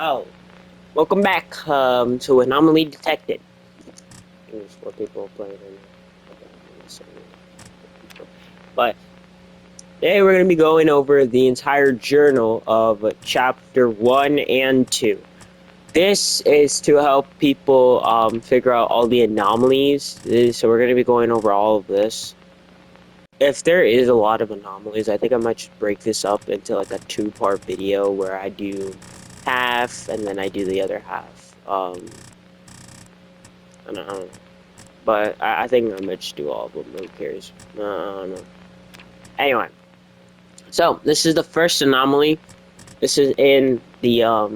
Oh, welcome back to Anomaly Detected. There's 4 people playing right now. But today we're going to be going over the entire journal of chapter 1 and 2. This is to help people figure out all the anomalies. So we're going to be going over all of this. If there is a lot of anomalies, I think I might just break this up into like a 2-part video where I do half and then I do the other half. I don't know. But I think I might just do all of them. Who cares? I don't know. Anyway, so this is the first anomaly. This is in the I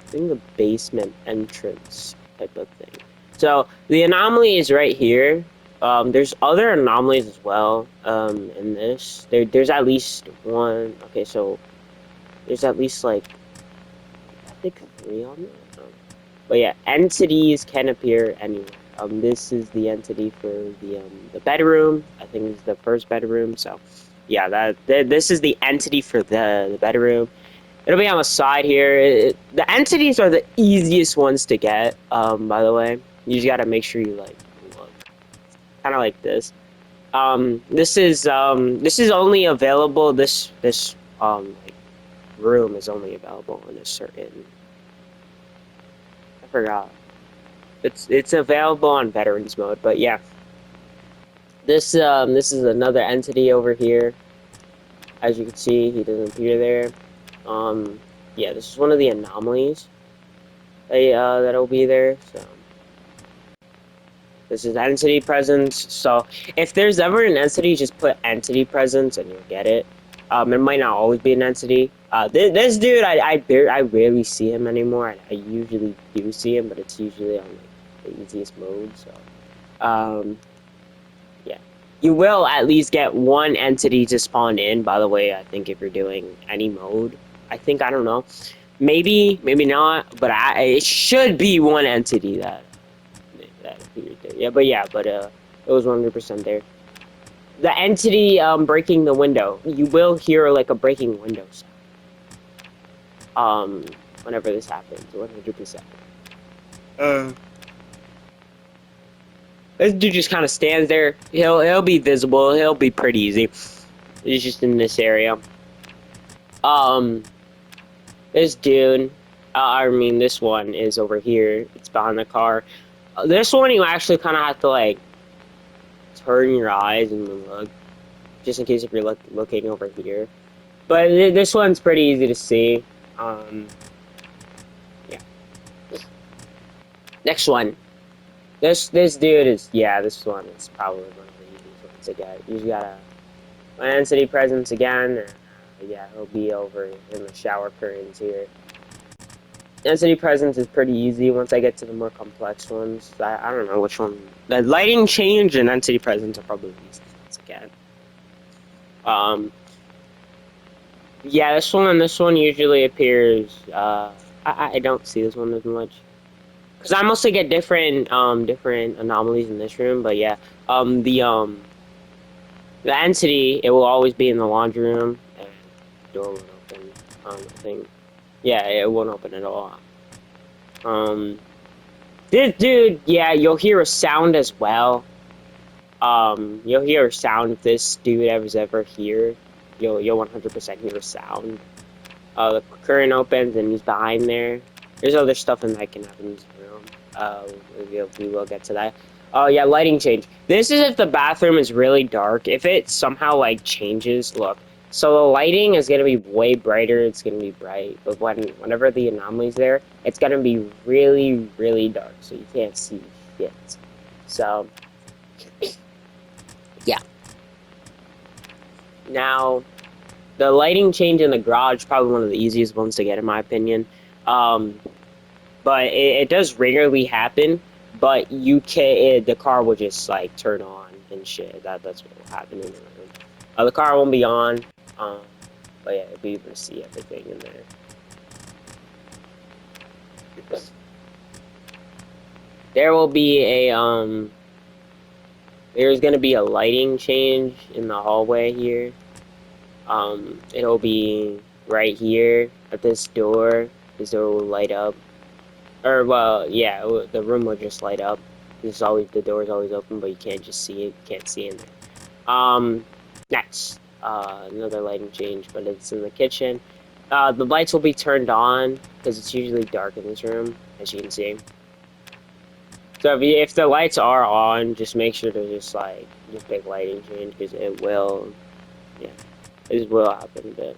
think the basement entrance type of thing. So the anomaly is right here. There's other anomalies as well. In this, there's at least one. Okay, so there's at least like I think 3 on there. But yeah, entities can appear anywhere. This is the entity for the bedroom. I think it's the first bedroom. So, yeah, this is the entity for the bedroom. It'll be on the side here. The entities are the easiest ones to get. By the way, you just gotta make sure you like look, kind of like this. This is only available. This like, room is only available in a certain. I forgot. It's available on veterans mode, but yeah. This is another entity over here. As you can see, he doesn't appear there. Yeah, this is one of the anomalies that'll be there. So this is entity presence. So if there's ever an entity, just put entity presence and you'll get it. It might not always be an entity. This dude, I rarely see him anymore. I usually do see him, but it's usually on like the easiest mode. So yeah. You will at least get one entity to spawn in, by the way, I think if you're doing any mode. I don't know. Maybe not, but it should be one entity that appeared there. But it was 100% there. The entity breaking the window. You will hear like a breaking window sound. Whenever this happens, 100%. This dude just kind of stands there. He'll be visible. He'll be pretty easy. He's just in this area. This dude, I mean, this one is over here. It's behind the car. This one, you actually kind of have to like turn your eyes and look, just in case if you're looking over here. But this one's pretty easy to see. Yeah. Next one. This dude is this one is probably one of the easiest ones to get. You just gotta entity presence again. Yeah, he'll be over in the shower curtains here. Density presence is pretty easy once I get to the more complex ones. I don't know which one. The lighting change and density presence are probably the easiest ones again. Yeah, this one usually appears. I don't see this one as much because I mostly get different anomalies in this room. But yeah, the entity, it will always be in the laundry room and the door won't open. I think. Yeah, it won't open at all. This dude, yeah, you'll hear a sound as well. You'll hear a sound if this dude ever here. You'll 100% hear a sound. The curtain opens and he's behind there. There's other stuff that can happen in this room. We will get to that. Oh yeah, lighting change. This is if the bathroom is really dark. If it somehow like changes, look. So the lighting is gonna be way brighter. It's gonna be bright, but whenever the anomaly's there, it's gonna be really, really dark, so you can't see shit. So yeah. Now the lighting change in the garage is probably one of the easiest ones to get, in my opinion. But it does regularly happen. But the car will just like turn on and shit. That's what will happen in the room. The car won't be on. But yeah, you'll be able to see everything in there. There will be a there's gonna be a lighting change in the hallway here. It'll be right here at this door. this door will light up. Or, well, yeah, the room will just light up. There's always, the door is always open, but you can't just see it. You can't see in there. Next, another lighting change, but it's in the kitchen. The lights will be turned on, because it's usually dark in this room, as you can see. So if the lights are on, just make sure to just, like, just big lighting change, because it will, yeah, it will happen, but,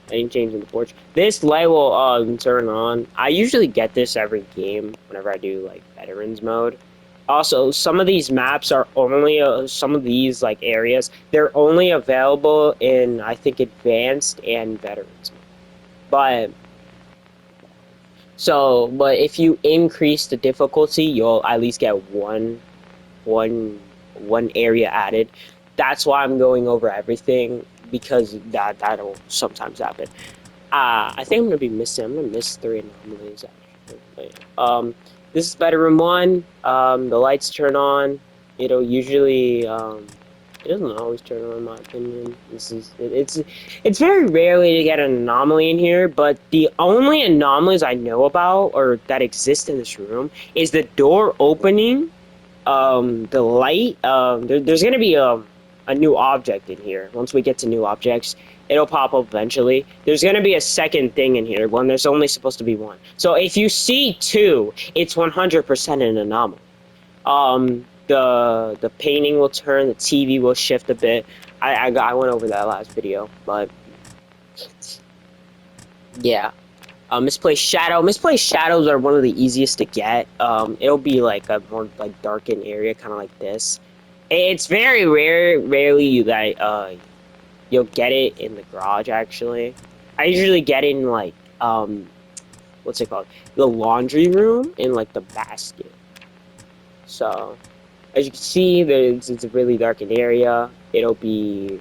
I didn't change in the porch. This light will turn on. I usually get this every game whenever I do like veterans mode. Also, some of these maps are only some of these like areas. They're only available in I think advanced and veterans mode. But but if you increase the difficulty, you'll at least get one one area added. That's why I'm going over everything because that'll sometimes happen. I think I'm gonna be missing. I'm gonna miss 3 anomalies actually. This is bedroom 1. The lights turn on. It'll usually it doesn't always turn on in my opinion. It's very rarely to get an anomaly in here, but the only anomalies I know about or that exist in this room is the door opening, the light, there's gonna be a new object in here. Once we get to new objects, it'll pop up eventually. There's gonna be a second thing in here when there's only supposed to be one. So if you see 2, it's 100% an anomaly. The painting will turn, the TV will shift a bit. I went over that last video, but yeah. Misplaced shadow. Misplaced shadows are one of the easiest to get. It'll be like a more like darkened area, kind of like this. It's very rarely that you'll get it in the garage. Actually, I usually get it in like what's it called? The laundry room in like the basket. So as you can see, it's a really darkened area. It'll be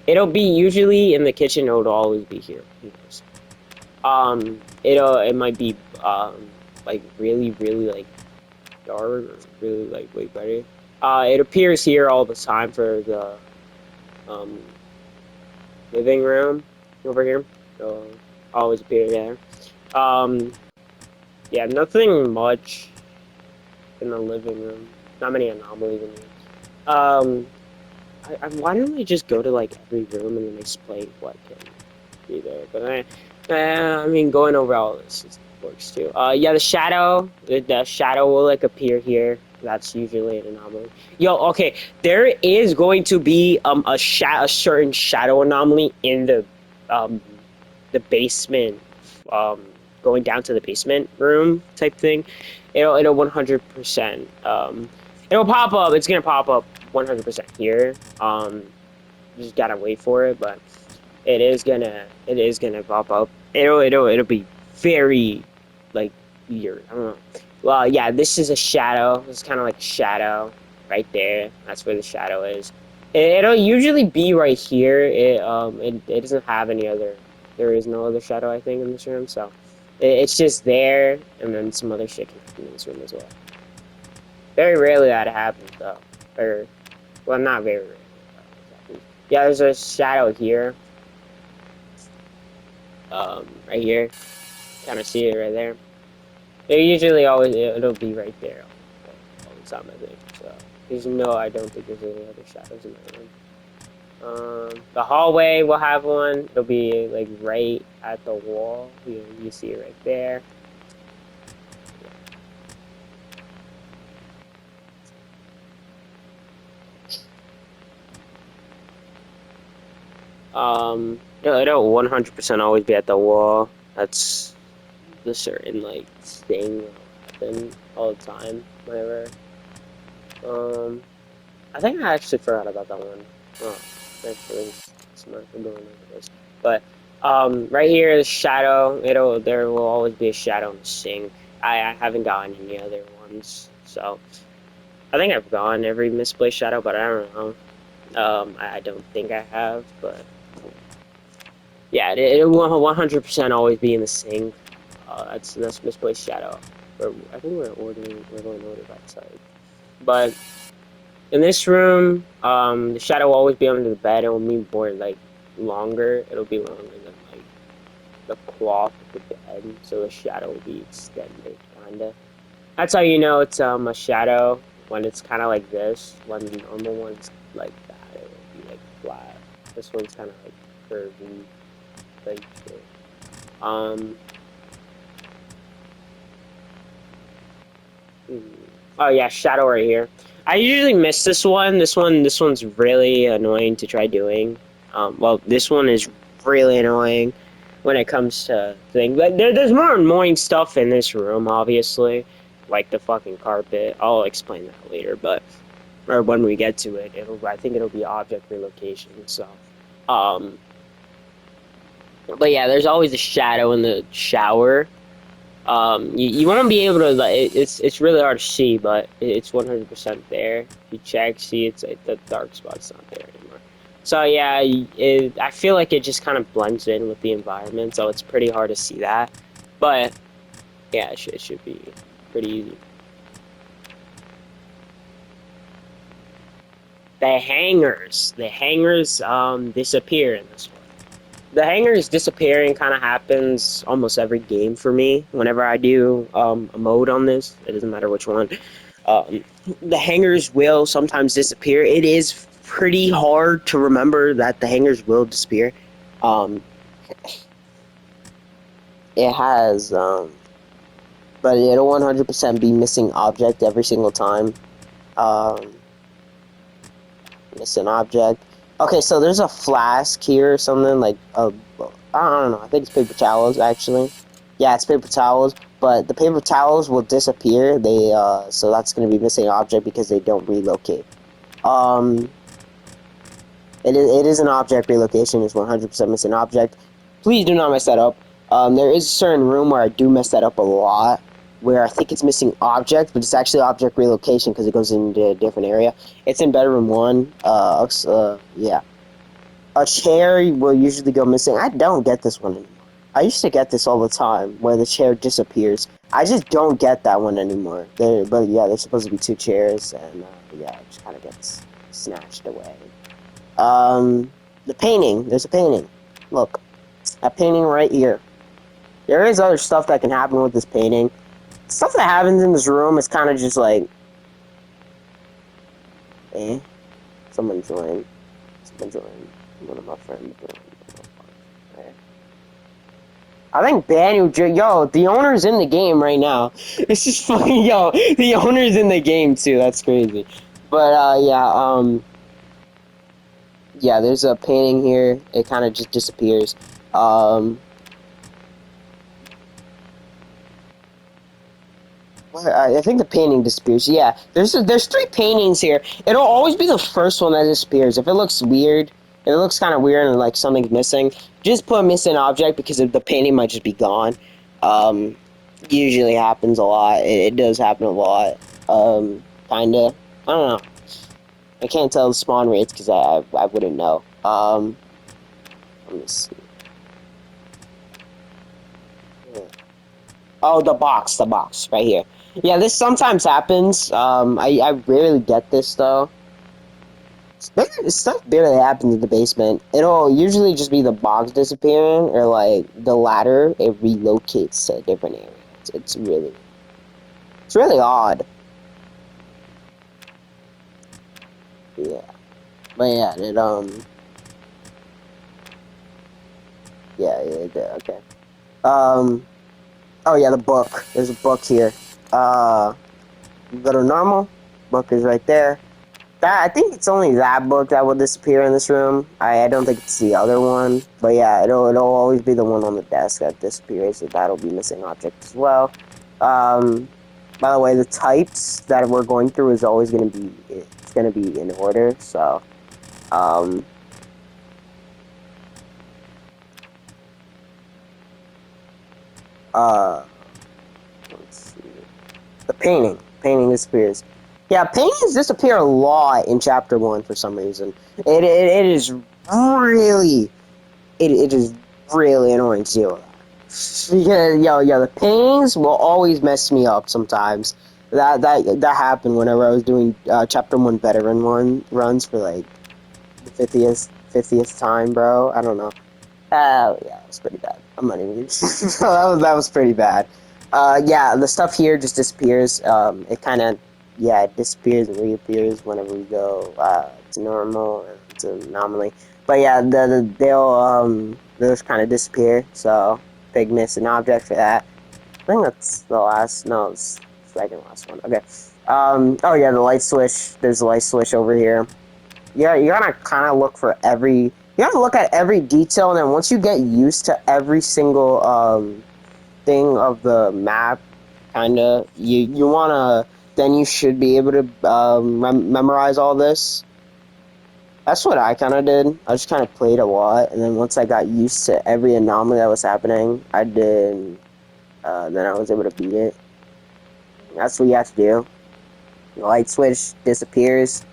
usually in the kitchen. It'll always be here. It might be like really like dark or really like way better. It appears here all the time for the um living room over here. So always appear there. Yeah, nothing much in the living room. Not many anomalies in here. Why don't we just go to like every room and then explain what can be there? But I mean, going over all this works too. Yeah, the shadow will like appear here. That's usually an anomaly. Yo, okay, there is going to be a certain shadow anomaly in um the basement, um going down to the basement room type thing. It'll 100% it'll pop up. It's gonna pop up 100% here. Just gotta wait for it, but it is gonna pop up. It'll be very like weird. I don't know. Well, yeah, this is a shadow. It's kind of like a shadow right there. That's where the shadow is. It'll usually be right here. It doesn't have any other. There is no other shadow I think in this room, so it's just there, and then some other shit can happen in this room as well. Very rarely that happens though, or well, not very rarely. Yeah, there's a shadow here. Right here. Kind of see it right there. They usually always, it'll be right there all the time, I think. So, I don't think there's any other shadows in that room. The hallway will have one. It'll be like right at the wall. You see it right there. It'll 100% always be at the wall. That's the certain like thing that will happen all the time. Whenever. I think I actually forgot about that one. Oh, actually, smart for going over this. But right here is shadow. There will always be a shadow in the sink. I haven't gotten any other ones, so I think I've gotten every misplaced shadow, but I don't know. I don't think I have, but yeah, it will 100% always be in the sink. That's misplaced shadow. I think we're going to order that side, but. In this room, the shadow will always be under the bed. It will be more like longer. It'll be longer than like the cloth of the bed, so the shadow will be extended, kinda. That's how you know it's a shadow when it's kind of like this. When the normal one's like that, it will be like flat. This one's kind of like curvy, like shit. Um. hmm. Oh yeah, shadow right here. I usually miss this one. This one's really annoying to try doing. Well, this one is really annoying when it comes to things. Like there's more annoying stuff in this room, obviously, like the fucking carpet. I'll explain that later, but or when we get to it, I think it'll be object relocation. So, um, but yeah, there's always a shadow in the shower. You want to be able to like it's really hard to see, but it's 100% there. If you check, see it's like the dark spot's not there anymore. So yeah, I feel like it just kind of blends in with the environment, so it's pretty hard to see that. But yeah, it should be pretty easy. The hangers disappear in this one. The hangers disappearing kind of happens almost every game for me. Whenever I do a mode on this, it doesn't matter which one. Um, the hangers will sometimes disappear. It is pretty hard to remember that the hangers will disappear. Um, it has, but it'll 100% be missing object every single time. Um, Missing object. Okay, so there's a flask here or something like I don't know. I think it's paper towels actually. Yeah, it's paper towels, but the paper towels will disappear. So that's gonna be missing object because they don't relocate. Um, it is an object relocation. It's 100% missing object. Please do not mess that up. There is a certain room where I do mess that up a lot, where I think it's missing object, but it's actually object relocation because it goes into a different area. It's in bedroom one. Yeah. A chair will usually go missing. I don't get this one anymore. I used to get this all the time, where the chair disappears. I just don't get that one anymore. But yeah, there's supposed to be two chairs, and yeah, it just kind of gets snatched away. The painting. There's a painting. Look, a painting right here. There is other stuff that can happen with this painting. Stuff that happens in this room is kind of just like, eh. Someone joined. Someone joined. One of my friends joined. I think yo, the owner's in the game right now. It's just fucking, yo, the owner's in the game too. That's crazy. But, yeah, there's a painting here. It kind of just disappears. I think the painting disappears. Yeah, there's three paintings here. It'll always be the first one that disappears. If it looks weird, if it looks kind of weird and like something's missing, just put missing object because the painting might just be gone. Um, Usually happens a lot. It does happen a lot. Kinda. I don't know. I can't tell the spawn rates because I wouldn't know. Let me see. Oh, the box right here. Yeah, this sometimes happens. I rarely get this though. Stuff barely happens in the basement. It'll usually just be the box disappearing or like the ladder. It relocates to a different area. It's really odd. Yeah, but yeah, okay. Um, oh yeah, the book. There's a book here. Go to normal. Book is right there. I think it's only that book that will disappear in this room. I don't think it's the other one. But yeah, it'll always be the one on the desk that disappears, so that'll be missing object as well. By the way, the types that we're going through is always it's gonna be in order, so um uh let's see. The painting disappears. Yeah, paintings disappear a lot in chapter 1 for some reason. It is really it is really annoying to deal with. Because the paintings will always mess me up sometimes. That happened whenever I was doing chapter 1 veteran runs for like the 50th time, bro. I don't know. Yeah, it's pretty bad. I'm not even. So that was pretty bad. Yeah, the stuff here just disappears. It kind of, yeah, it disappears and reappears whenever we go to normal and to anomaly. But yeah, they'll just kind of disappear. So big miss an object for that. I think that's the last. No, it's the second last one. Okay. Oh yeah, the light switch. There's a light switch over here. Yeah, you gotta kind of look for every. You gotta look at every detail, and then once you get used to every single thing of the map, kinda, you wanna. Then you should be able to memorize all this. That's what I kind of did. I just kind of played a lot, and then once I got used to every anomaly that was happening, I did. Then I was able to beat it. That's what you have to do. The light switch disappears.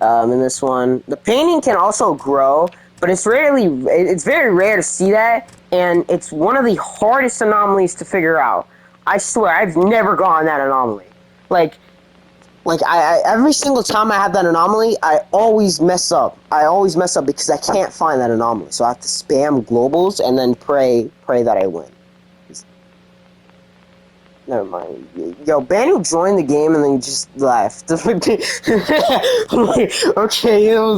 In this one, the painting can also grow, but it's very rare to see that, and it's one of the hardest anomalies to figure out. I swear, I've never gotten that anomaly. Like, I every single time I have that anomaly, I always mess up. I always mess up because I can't find that anomaly, so I have to spam globals and then pray that I win. Never mind. Yo, Banu joined the game and then he just left. Okay, that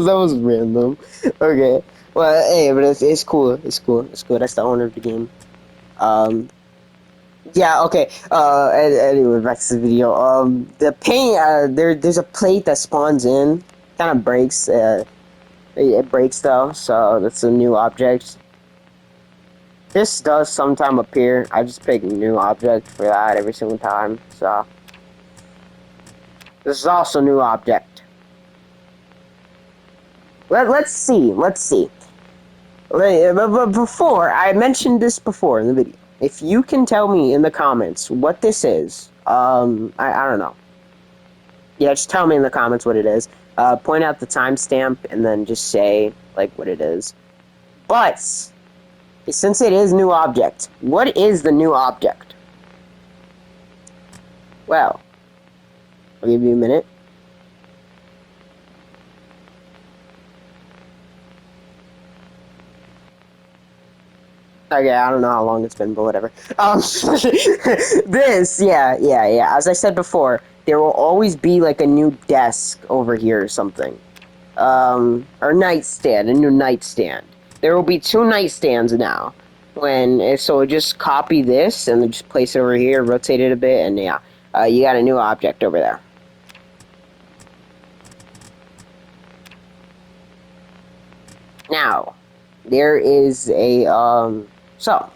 was random. Okay, well, hey, but it's cool. It's cool. It's cool. That's the owner of the game. Um, yeah. Okay. Anyway, back to the video. The paint. There's a plate that spawns in. Kind of breaks. It breaks though, so that's a new object. This does sometime appear. I just pick new object for that every single time. So this is also new object. Let's see. Let's see. But before, I mentioned this before in the video. If you can tell me in the comments what this is, I don't know. Yeah, just tell me in the comments what it is. Point out the timestamp and then just say like what it is. But since it is new object, what is the new object? Well, I'll give you a minute. Okay, I don't know how long it's been, but whatever. This, yeah. As I said before, there will always be like a new desk over here or something. Or nightstand, a new nightstand. There will be 2 nightstands now. So just copy this and then just place it over here, rotate it a bit, and yeah, you got a new object over there. Now, there is a, so,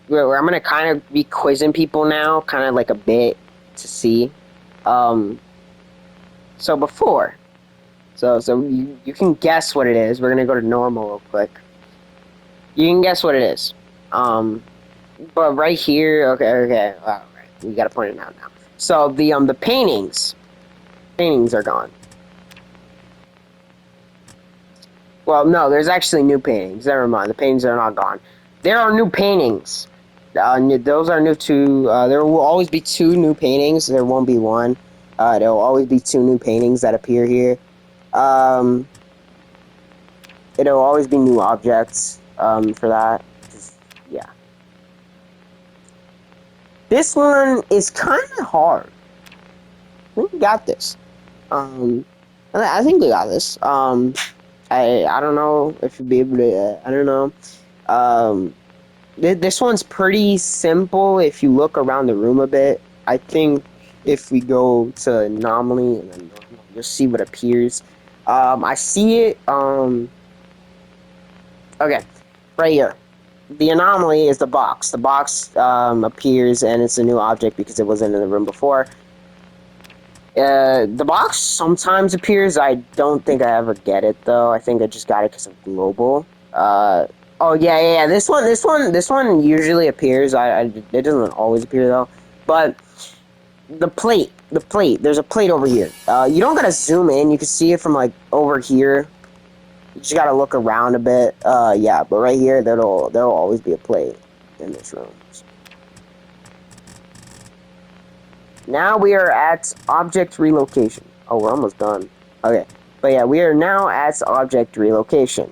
where I'm gonna kind of be quizzing people now, kind of like a bit to see. So before, so you can guess what it is. We're gonna go to normal real quick. You can guess what it is. But right here, okay, all right, we gotta point it out now. So the paintings are gone. Well, no, there's actually new paintings. Never mind, the paintings are not gone. There are new paintings. Those are new too. There will always be 2 new paintings. There won't be 1. There will always be 2 new paintings that appear here. It'll always be new objects. For that, yeah. This one is kind of hard. I think we got this. I think we got this. I don't know if you'll be able to. I don't know. This one's pretty simple if you look around the room a bit. I think if we go to anomaly and then you'll see what appears. I see it. Okay, right here. The anomaly is the box. The box appears and it's a new object because it wasn't in the room before. The box sometimes appears. I don't think I ever get it though. I think I just got it because of global. Oh yeah. This one usually appears. It doesn't always appear though. But the plate. There's a plate over here. You don't gotta zoom in. You can see it from like over here. You just gotta look around a bit. Yeah, but right here, there'll always be a plate in this room. Now we are at object relocation. Oh, we're almost done. Okay, but yeah, we are now at object relocation.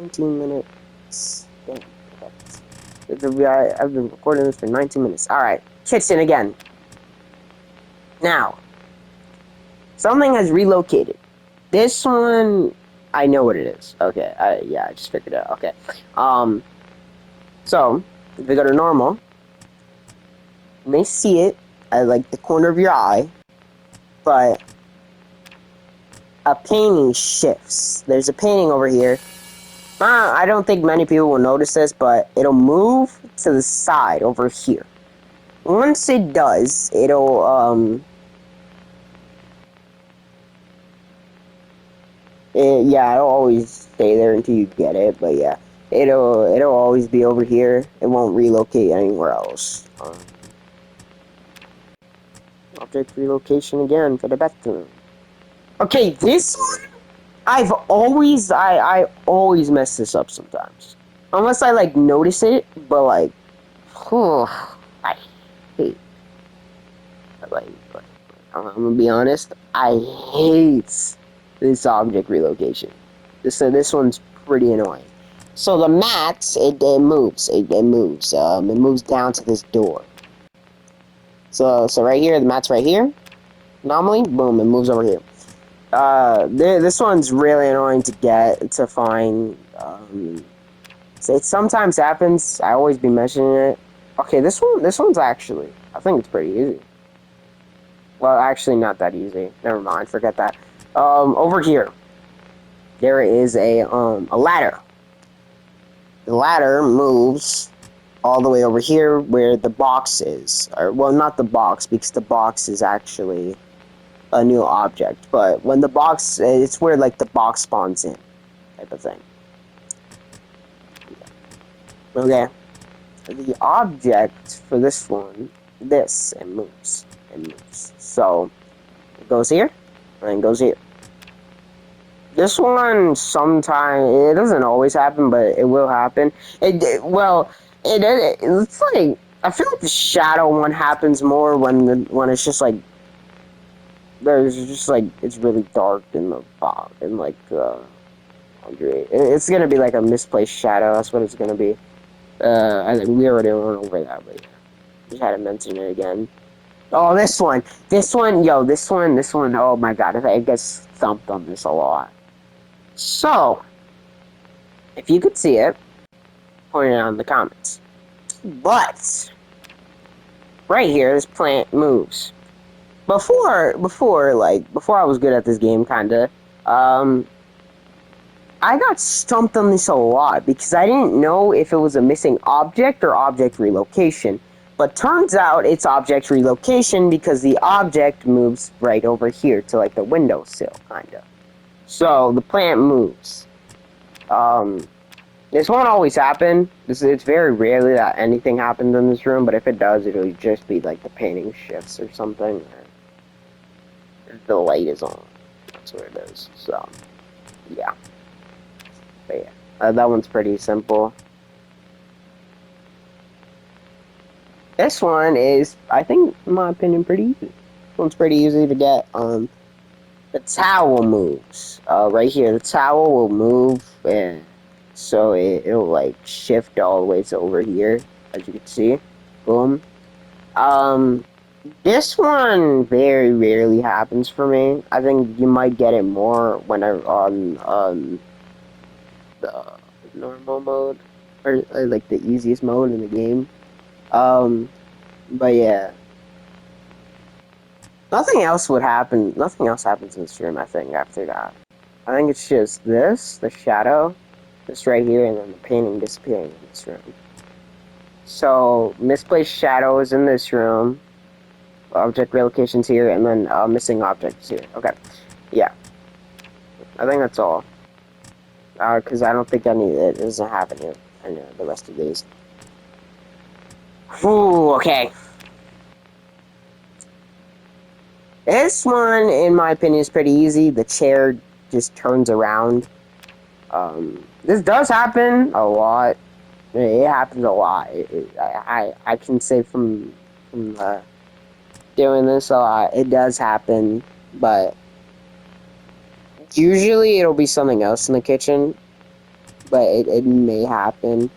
19 minutes. Damn. Okay. I've been recording this for 19 minutes. Alright. Kitchen again. Now, something has relocated. This one, I know what it is. Okay. I just figured it out. Okay. So, if we go to normal, you may see it at like the corner of your eye, but a painting shifts. There's a painting over here. I don't think many people will notice this, but it'll move to the side over here. Once it does, it'll yeah, it'll always stay there until you get it. But yeah, it'll always be over here. It won't relocate anywhere else. Object relocation again for the bathroom. Okay, this one I always mess this up sometimes. Unless I like notice it, but like, whew, I hate. Like, I'm gonna be honest. I hate this object relocation. This one's pretty annoying. So the mat, it moves. It moves. It moves down to this door. So right here, the mat's right here. Anomaly, boom, it moves over here. This one's really annoying to find. So it sometimes happens. I always be mentioning it. Okay, this one's actually, I think it's pretty easy. Well, actually, not that easy. Never mind. Forget that. Over here, there is a ladder. The ladder moves all the way over here where the box is. Or, well, not the box, because the box is actually a new object. But when the box, it's where, like, the box spawns in, type of thing. Okay. The object for this one, it moves. It moves. So, it goes here, and it goes here. This one, sometimes, it doesn't always happen, but it will happen. It's like, I feel like the shadow one happens more when it's just like, there's just like, it's really dark in the box, and like, laundry. It's gonna be like a misplaced shadow, that's what it's gonna be. I think we already went over that, but yeah, just had to mention it again. Oh, this one, yo, this one, oh my god, I gets thumped on this a lot. So, if you could see it, point it out in the comments. But, right here, this plant moves. Before I was good at this game, kinda, I got stumped on this a lot because I didn't know if it was a missing object or object relocation. But turns out it's object relocation because the object moves right over here to like the windowsill, kinda. So, the plant moves. This won't always happen. It's very rarely that anything happens in this room, but if it does, it'll just be like the painting shifts or something. Or the light is on. That's what it is. So, yeah. But yeah, that one's pretty simple. This one is, I think, in my opinion, pretty easy. This one's pretty easy to get. The towel moves. Right here, the towel will move, and so it'll like shift all the way to over here, as you can see. Boom. This one very rarely happens for me. I think you might get it more when I'm on the normal mode, or like the easiest mode in the game. But yeah. Nothing else would happen. Nothing else happens in this room, I think, after that. I think it's just this, the shadow, this right here, and then the painting disappearing in this room. So, misplaced shadow is in this room. Object relocation's here, and then missing objects here. Okay. Yeah. I think that's all. Because I don't think it doesn't happen here in the rest of these. Ooh, okay. This one, in my opinion, is pretty easy. The chair just turns around. This does happen a lot. It happens a lot. I can say from doing this a lot, it does happen, but usually it'll be something else in the kitchen. but it may happen.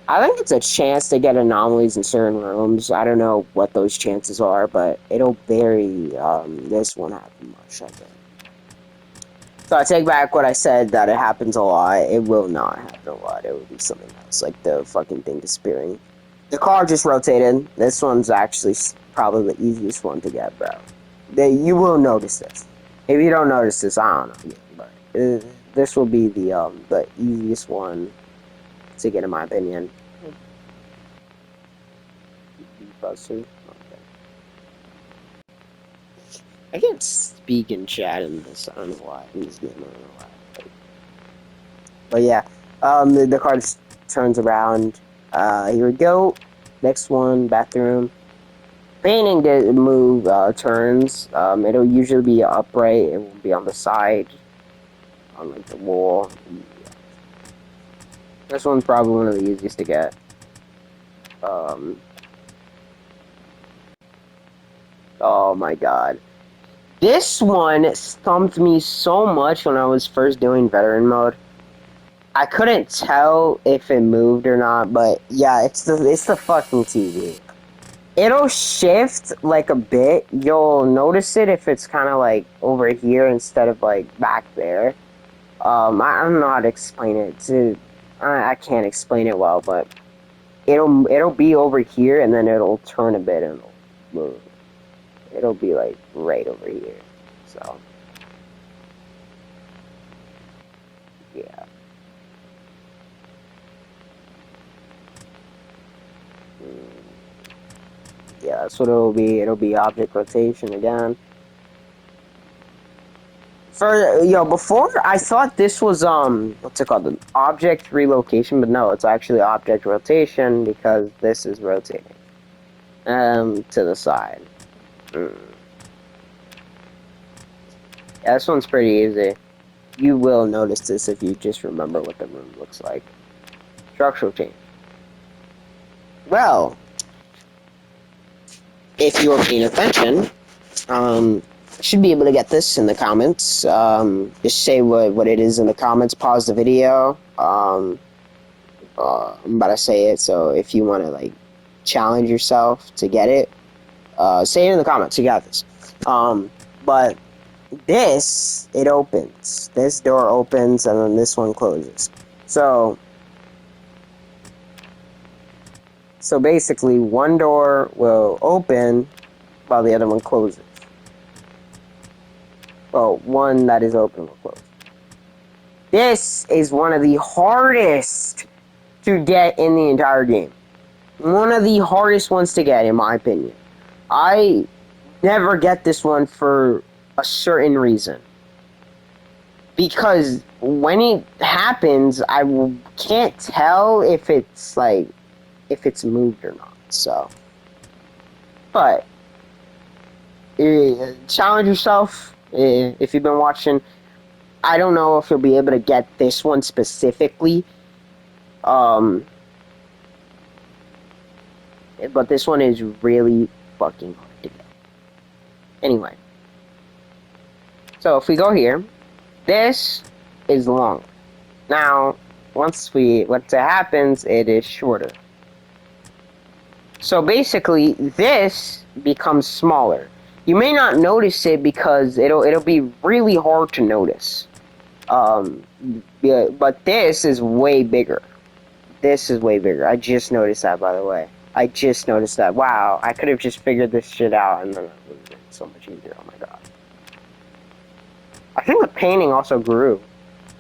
I think it's a chance to get anomalies in certain rooms. I don't know what those chances are, but it'll vary. This won't happen much, I think. So I take back what I said that it happens a lot. It will not happen a lot. It will be something else, like the fucking thing disappearing. The car just rotated. This one's actually probably the easiest one to get, bro. You will notice this. If you don't notice this, I don't know. But this will be the easiest one to get, in my opinion. Okay. I can't speak in chat in this. I don't know why. In this game, I don't know why. But yeah, the car just turns around. Here we go. Next one, bathroom. Painting to move turns. It'll usually be upright. It will be on the side, on like the wall. This one's probably one of the easiest to get. Oh my god. This one stumped me so much when I was first doing veteran mode. I couldn't tell if it moved or not, but yeah, it's the fucking TV. It'll shift like a bit. You'll notice it if it's kind of like over here instead of like back there. I don't know how to explain it. I can't explain it well, but it'll be over here and then it'll turn a bit and it'll move. It'll be like right over here. So yeah. Yeah, that's what it'll be. It'll be object rotation again. Before I thought this was what's it called? An object relocation, but no, it's actually object rotation because this is rotating. To the side. Yeah, this one's pretty easy. You will notice this if you just remember what the room looks like. Structural change. Well, if you're paying attention, should be able to get this in the comments. Just say what it is in the comments. Pause the video. I'm about to say it, so if you want to like challenge yourself to get it, say it in the comments. You got this. But this, it opens. This door opens, and then this one closes. So basically, one door will open while the other one closes. Well, one that is open will close. This is one of the hardest to get in the entire game. One of the hardest ones to get, in my opinion. I never get this one for a certain reason. Because when it happens, I can't tell if it's like, if it's moved or not. So, but challenge yourself if you've been watching. I don't know if you'll be able to get this one specifically. But this one is really fucking hard to get. Anyway. So if we go here, this is long. Now, once it happens, it is shorter. So basically, this becomes smaller. You may not notice it because it'll be really hard to notice. Yeah, but this is way bigger. This is way bigger. I just noticed that, by the way. I just noticed that. Wow, I could have just figured this shit out, and then it would have been so much easier. Oh my god. I think the painting also grew.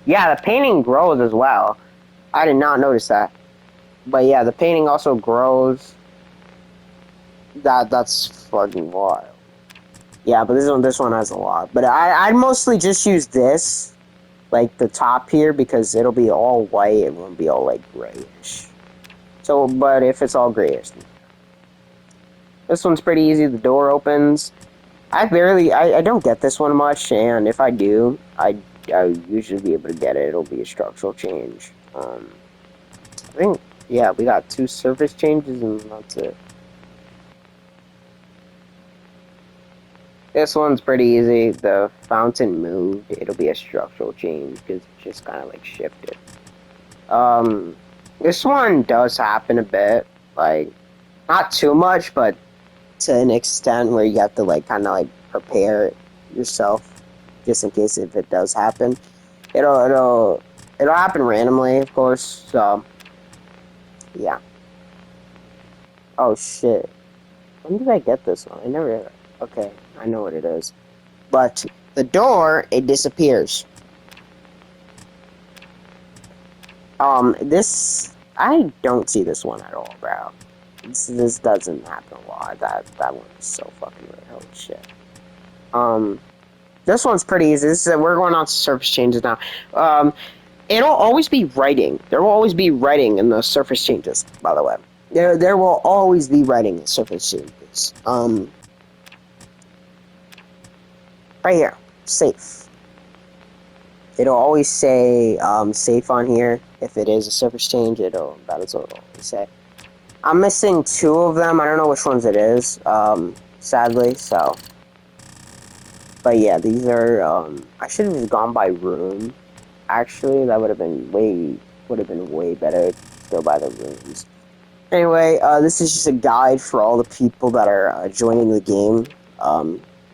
Yeah, the painting grows as well. I did not notice that. But yeah, the painting also grows. That's fucking wild. Yeah, but this one has a lot. But I mostly just use this, like the top here, because it'll be all white. It won't be all like grayish. So, but if it's all grayish, this one's pretty easy. The door opens. I don't get this one much, and if I do, I usually be able to get it. It'll be a structural change. I think, yeah, we got 2 surface changes, and that's it. This one's pretty easy. The fountain moved. It'll be a structural change because it's just kind of like shifted. Um, this one does happen a bit, like not too much, but to an extent where you have to like kind of like prepare yourself just in case if it does happen. It'll happen randomly, of course. So yeah. Oh shit. When did I get this one? I never. Okay, I know what it is. But the door, it disappears. This I don't see this one at all, bro. This doesn't happen a lot. That one is so fucking weird. Holy shit. Um, this one's pretty easy. We're going on to surface changes now. It'll always be writing. There will always be writing in the surface changes. By the way, there will always be writing in surface changes. Right here, safe. It'll always say safe on here. If it is a surface change, that is what it'll always say. I'm missing two of them. I don't know which ones it is. Sadly, so. But yeah, these are. I should have just gone by room. Actually, that would have been way better to go by the rooms. Anyway, this is just a guide for all the people that are joining the game.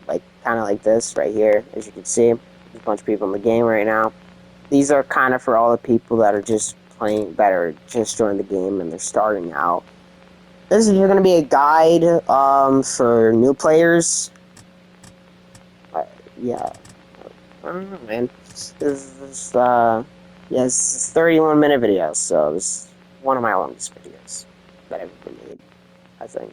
Like kind of like this right here, as you can see, there's a bunch of people in the game right now. These are kind of for all the people that are just playing, that are just joining the game and they're starting out. This is going to be a guide for new players. Yeah, I don't know, man. Yeah, this is 31-minute video, so this is one of my longest videos that I've ever made, I think.